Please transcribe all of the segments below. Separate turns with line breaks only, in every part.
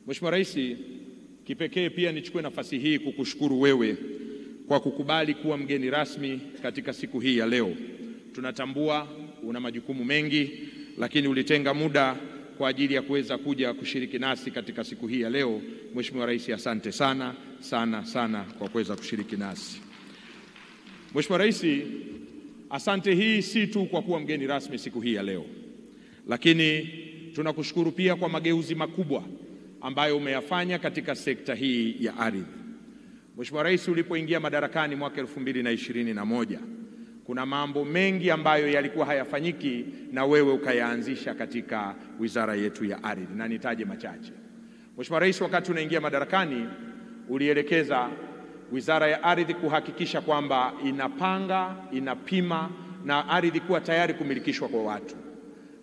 Mheshimiwa Rais, kipekee pia nichukue nafasi hii kukushukuru wewe kwa kukubali kuwa mgeni rasmi katika siku hii ya leo. Tunatambua una majukumu mengi, lakini ulitenga muda kwa ajili ya kuweza kuja kushiriki nasi katika siku hii ya leo. Mheshimiwa Rais, asante sana sana kwa kuweza kushiriki nasi. Mheshimiwa Rais, asante hii si tu kwa kuwa mgeni rasmi siku hii ya leo, lakini tunakushukuru pia kwa mageuzi makubwa ambayo umeyafanya katika sekta hii ya ardhi. Mheshimiwa Rais, ulipoingia madarakani mwaka 2021, kuna mambo mengi ambayo yalikuwa hayafanyiki na wewe ukayaanzisha katika wizara yetu ya ardhi, na nitaje machache. Mheshimiwa Rais, wakati unaingia madarakani ulielekeza wizara ya ardhi kuhakikisha kwamba inapanga, inapima na ardhi kuwa tayari kumilikishwa kwa watu,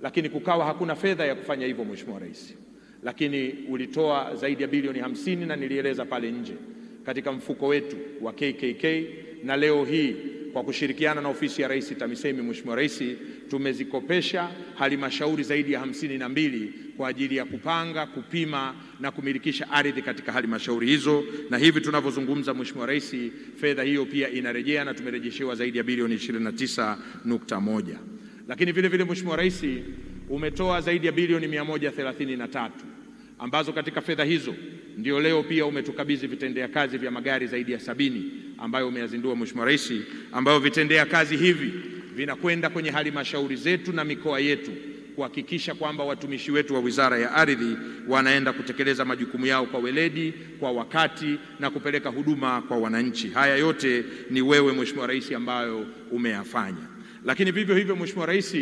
lakini kukawa hakuna fedha ya kufanya hivyo Mheshimiwa Rais. Lakini ulitoa zaidi ya bilioni 50 na nilieleza pale nje katika mfuko wetu wa KKK, na leo hii kwa kushirikiana na ofisi ya Rais TAMISEMI, Mheshimiwa Rais, tumezikopesha halmashauri zaidi ya 52 kwa ajili ya kupanga, kupima na kumilikisha ardhi katika halmashauri hizo, na hivi tunavyozungumza Mheshimiwa Rais, fedha hiyo pia inarejea na tumerejeshewa zaidi ya bilioni 29.1. Lakini vile vile Mheshimiwa Rais, umetoa zaidi ya bilioni 133 ambazo katika fedha hizo ndio leo pia umetukabidhi vitendea kazi vya magari zaidi ya 70 ambayo umeyazindua Mheshimiwa Rais, ambayo vitendea kazi hivi vinakwenda kwenye halmashauri zetu na mikoa yetu kuhakikisha kwamba watumishi wetu wa Wizara ya Ardhi wanaenda kutekeleza majukumu yao kwa weledi, kwa wakati na kupeleka huduma kwa wananchi. Haya yote ni wewe Mheshimiwa Rais ambayo umeyafanya. Lakini vivyo hivyo Mheshimiwa Rais,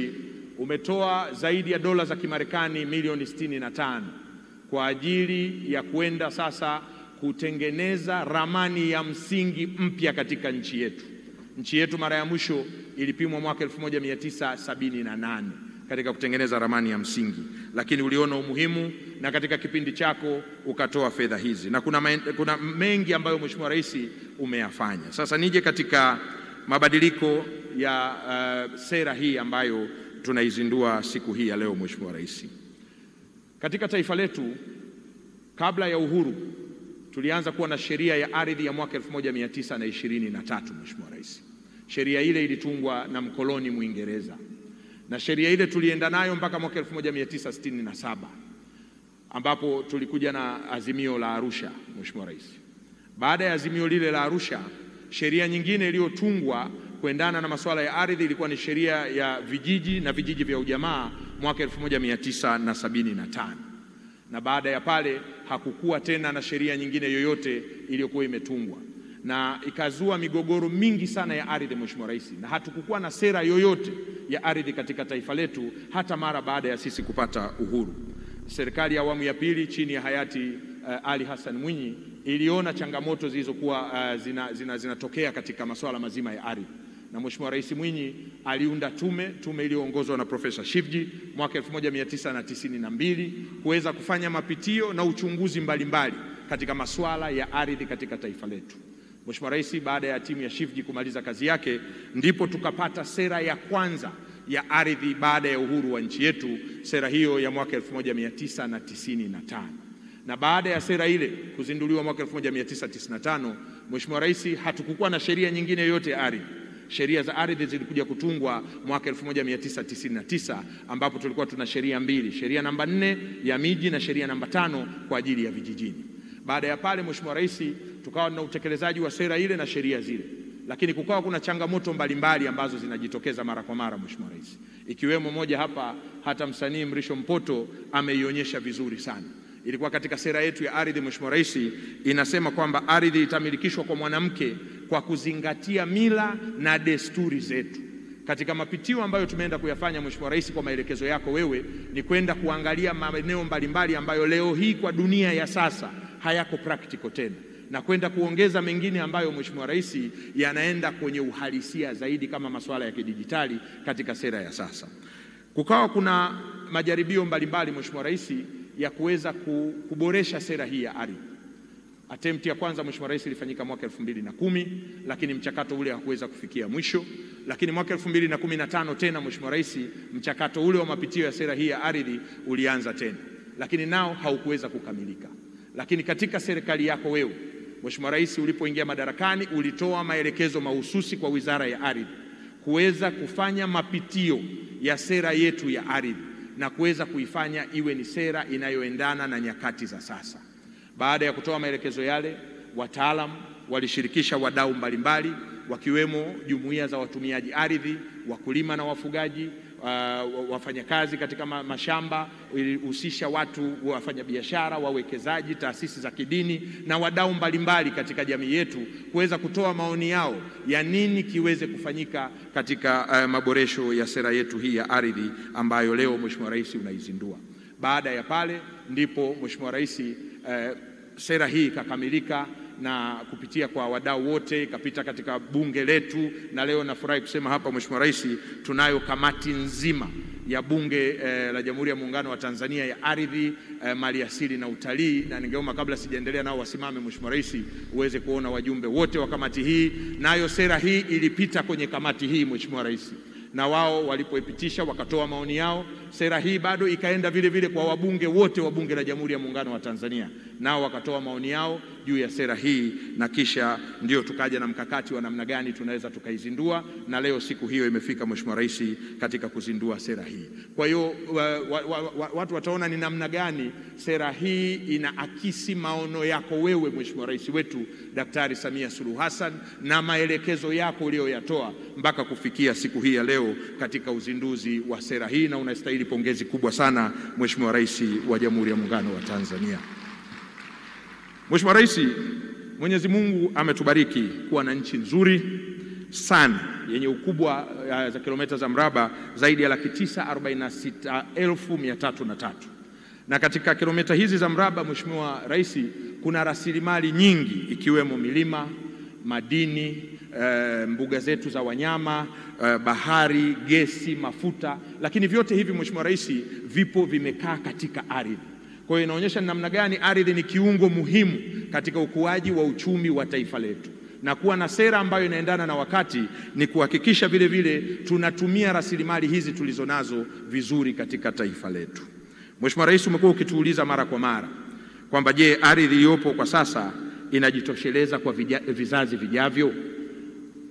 umetoa zaidi ya dola za Kimarekani milioni 65 kwa ajili ya kwenda sasa kutengeneza ramani ya msingi mpya katika nchi yetu. Nchi yetu mara ya mwisho ilipimwa mwaka 1978 katika kutengeneza ramani ya msingi, lakini uliona umuhimu na katika kipindi chako ukatoa fedha hizi, na kuna mengi ambayo Mheshimiwa Rais umeyafanya. Sasa nije katika mabadiliko ya sera hii ambayo tunaizindua siku hii ya leo Mheshimiwa Rais. Katika taifa letu kabla ya uhuru tulianza kuwa na sheria ya ardhi ya mwaka 1923 Mheshimiwa Rais. Sheria ile ilitungwa na mkoloni Mwingereza, na sheria ile tulienda nayo mpaka mwaka 1967 ambapo tulikuja na azimio la Arusha Mheshimiwa Rais. Baada ya azimio lile la Arusha, sheria nyingine iliyotungwa kuendana na masuala ya ardhi ilikuwa ni sheria ya vijiji na vijiji vya ujamaa mwaka 1975. Na baada ya pale hakukuwa tena na sheria nyingine yoyote iliyokuwa imetungwa, na ikazua migogoro mingi sana ya ardhi Mheshimiwa Rais, na hatukukuwa na sera yoyote ya ardhi katika taifa letu hata mara baada ya sisi kupata uhuru. Serikali ya awamu ya pili chini ya hayati Ali Hassan Mwinyi iliona changamoto zilizokuwa zinatokea katika masuala mazima ya ardhi, na Mheshimiwa Rais Mwinyi aliunda tume iliyoongozwa na Profesa Shivji mwaka 1992 kuweza kufanya mapitio na uchunguzi mbalimbali katika masuala ya ardhi katika taifa letu. Mheshimiwa Rais, baada ya timu ya Shivji kumaliza kazi yake, ndipo tukapata sera ya kwanza ya ardhi baada ya uhuru wa nchi yetu, sera hiyo ya mwaka 1995. Na baada ya sera ile kuzinduliwa mwaka 1995, Mheshimiwa Rais, hatukukuwa na sheria nyingine yoyote ya ardhi. Sheria za ardhi zilikuja kutungwa mwaka 1999 ambapo tulikuwa tuna sheria mbili, sheria namba 4 ya miji na sheria namba 5 kwa ajili ya vijijini. Baada ya pale Mheshimiwa Rais, tukawa na utekelezaji wa sera ile na sheria zile, lakini kukawa kuna changamoto mbalimbali ambazo zinajitokeza mara kwa mara Mheshimiwa Rais, ikiwemo moja hapa hata msanii Mrisho Mpoto ameionyesha vizuri sana. Ilikuwa katika sera yetu ya ardhi Mheshimiwa Rais inasema kwamba ardhi itamilikishwa kwa mwanamke kwa kuzingatia mila na desturi zetu. Katika mapitio ambayo tumeenda kuyafanya Mheshimiwa Rais kwa maelekezo yako wewe, ni kwenda kuangalia maeneo mbalimbali ambayo leo hii kwa dunia ya sasa hayako practical tena, na kwenda kuongeza mengine ambayo Mheshimiwa Rais yanaenda kwenye uhalisia zaidi kama masuala ya kidijitali katika sera ya sasa. Kukawa kuna majaribio mbalimbali Mheshimiwa Rais ya kuweza kuboresha sera hii ya ardhi. Attempt ya kwanza Mheshimiwa Rais ilifanyika mwaka 2010, lakini mchakato ule hakuweza kufikia mwisho. Lakini mwaka 2015 tena Mheshimiwa Rais, mchakato ule wa mapitio ya sera hii ya ardhi ulianza tena, lakini nao haukuweza kukamilika. Lakini katika serikali yako wewe, Mheshimiwa Rais, ulipoingia madarakani ulitoa maelekezo mahususi kwa Wizara ya Ardhi kuweza kufanya mapitio ya sera yetu ya ardhi na kuweza kuifanya iwe ni sera inayoendana na nyakati za sasa. Baada ya kutoa maelekezo yale, wataalamu walishirikisha wadau mbalimbali wakiwemo jumuiya za watumiaji ardhi, wakulima na wafugaji, wafanyakazi katika mashamba, ilihusisha watu, wafanyabiashara, wawekezaji, taasisi za kidini na wadau mbalimbali katika jamii yetu kuweza kutoa maoni yao ya nini kiweze kufanyika katika maboresho ya sera yetu hii ya ardhi ambayo leo Mheshimiwa Rais unaizindua. Baada ya pale ndipo Mheshimiwa Rais sera hii ikakamilika na kupitia kwa wadau wote ikapita katika bunge letu, na leo nafurahi kusema hapa Mheshimiwa Rais, tunayo kamati nzima ya bunge la Jamhuri ya Muungano wa Tanzania ya ardhi, maliasili na utalii, na ningeomba kabla sijaendelea nao wasimame Mheshimiwa Rais uweze kuona wajumbe wote wa kamati hii. Nayo sera hii ilipita kwenye kamati hii Mheshimiwa Rais, na wao walipoipitisha wakatoa maoni yao. Sera hii bado ikaenda vile vile kwa wabunge wote wa bunge la Jamhuri ya Muungano wa Tanzania, nao wakatoa maoni yao juu ya sera hii, na kisha ndio tukaja na mkakati wa namna gani tunaweza tukaizindua, na leo siku hiyo imefika Mheshimiwa Rais katika kuzindua sera hii. Kwa hiyo watu wataona ni namna gani sera hii inaakisi maono yako wewe Mheshimiwa Rais wetu Daktari Samia Suluhu Hassan na maelekezo yako uliyoyatoa mpaka kufikia siku hii ya leo katika uzinduzi wa sera hii, na unastahili pongezi kubwa sana Mheshimiwa Rais wa Jamhuri ya Muungano wa Tanzania. Mheshimiwa Rais, Mwenyezi Mungu ametubariki kuwa na nchi nzuri sana yenye ukubwa za kilomita za mraba zaidi ya 946,303, na katika kilomita hizi za mraba Mheshimiwa Rais kuna rasilimali nyingi ikiwemo milima, madini, mbuga zetu za wanyama, bahari, gesi, mafuta, lakini vyote hivi Mheshimiwa Rais vipo vimekaa katika ardhi. Kwa hiyo inaonyesha namna gani ardhi ni kiungo muhimu katika ukuaji wa uchumi wa taifa letu, na kuwa na sera ambayo inaendana na wakati ni kuhakikisha vile vile tunatumia rasilimali hizi tulizonazo vizuri katika taifa letu. Mheshimiwa Rais, umekuwa ukituuliza mara kwa mara kwamba je, ardhi iliyopo kwa sasa inajitosheleza kwa vizazi vijavyo?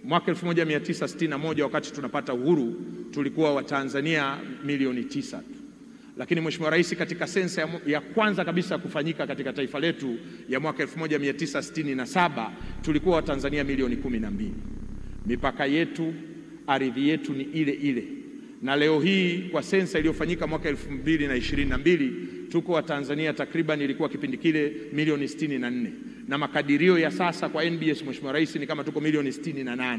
Mwaka 1961 wakati tunapata uhuru tulikuwa Watanzania milioni 9 tu. Lakini Mheshimiwa Rais, katika sensa ya kwanza kabisa kufanyika katika taifa letu ya mwaka 1967 tulikuwa Watanzania milioni 12. Mipaka yetu, ardhi yetu ni ile ile, na leo hii kwa sensa iliyofanyika mwaka 2022 tuko Watanzania takriban, ilikuwa kipindi kile milioni 64, na makadirio ya sasa kwa NBS Mheshimiwa Rais ni kama tuko milioni 68.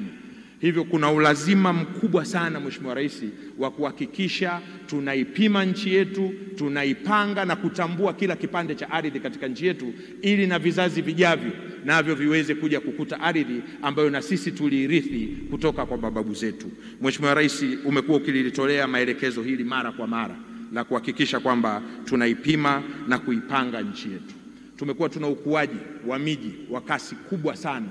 Hivyo kuna ulazima mkubwa sana Mheshimiwa Rais wa kuhakikisha tunaipima nchi yetu, tunaipanga na kutambua kila kipande cha ardhi katika nchi yetu, ili na vizazi vijavyo navyo viweze kuja kukuta ardhi ambayo na sisi tuliirithi kutoka kwa mababu zetu. Mheshimiwa Rais, umekuwa ukilitolea maelekezo hili mara kwa mara la kuhakikisha kwamba tunaipima na kuipanga nchi yetu. Tumekuwa tuna ukuaji wa miji wa kasi kubwa sana.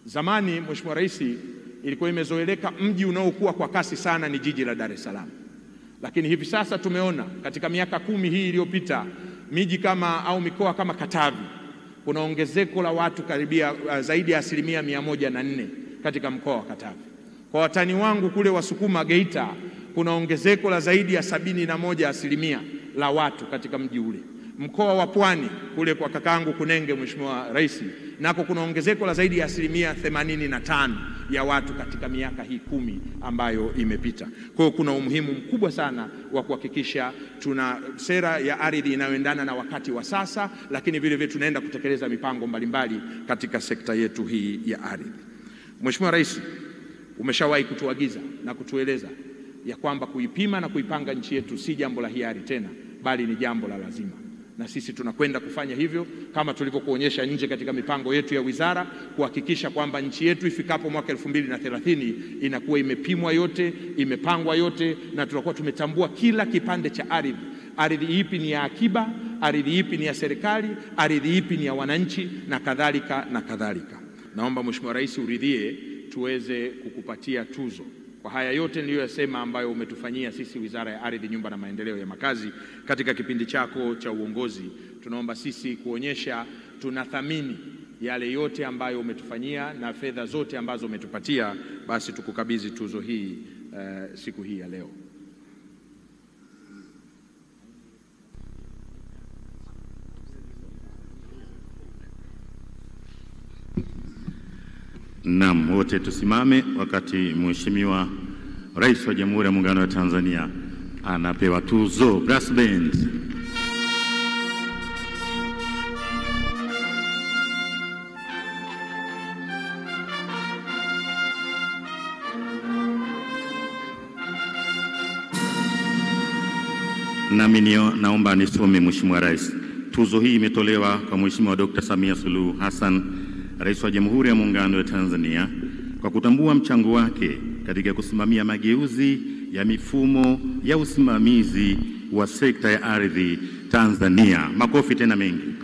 Zamani Mheshimiwa Rais, ilikuwa imezoeleka mji unaokuwa kwa kasi sana ni jiji la Dar es Salaam, lakini hivi sasa tumeona katika miaka 10 hii iliyopita miji kama au mikoa kama Katavi kuna ongezeko la watu karibia zaidi ya 104% katika mkoa wa Katavi. Kwa watani wangu kule Wasukuma Geita kuna ongezeko la zaidi ya 71% la watu katika mji ule. Mkoa wa Pwani kule kwa kakangu Kunenge Mheshimiwa Rais, nako kuna ongezeko la zaidi ya 85% ya watu katika miaka hii 10 ambayo imepita. Kwa hiyo kuna umuhimu mkubwa sana wa kuhakikisha tuna sera ya ardhi inayoendana na wakati wa sasa, lakini vile vile tunaenda kutekeleza mipango mbalimbali katika sekta yetu hii ya ardhi. Mheshimiwa Rais, umeshawahi kutuagiza na kutueleza ya kwamba kuipima na kuipanga nchi yetu si jambo la hiari tena, bali ni jambo la lazima, na sisi tunakwenda kufanya hivyo kama tulivyokuonyesha nje katika mipango yetu ya wizara, kuhakikisha kwamba nchi yetu ifikapo mwaka 2030 inakuwa imepimwa yote, imepangwa yote, na tutakuwa tumetambua kila kipande cha ardhi. Ardhi ipi ni ya akiba, ardhi ipi ni ya serikali, ardhi ipi ni ya wananchi, na kadhalika na kadhalika. Naomba Mheshimiwa Rais uridhie tuweze kukupatia tuzo Kwa haya yote niliyoyasema ambayo umetufanyia sisi Wizara ya Ardhi, Nyumba na Maendeleo ya Makazi katika kipindi chako cha uongozi, tunaomba sisi kuonyesha tunathamini yale yote ambayo umetufanyia na fedha zote ambazo umetupatia, basi tukukabidhi tuzo hii siku hii ya leo.
Naam, wote tusimame wakati Mheshimiwa Rais wa Jamhuri ya Muungano wa Tanzania anapewa tuzo. Brass band. Nami naomba nisome. Mheshimiwa Rais, tuzo hii imetolewa kwa Mheshimiwa Dr. Samia Suluhu Hassan, Rais wa Jamhuri ya Muungano wa Tanzania, kwa kutambua mchango wake katika kusimamia mageuzi ya mifumo ya usimamizi wa sekta ya ardhi Tanzania. Makofi tena mengi.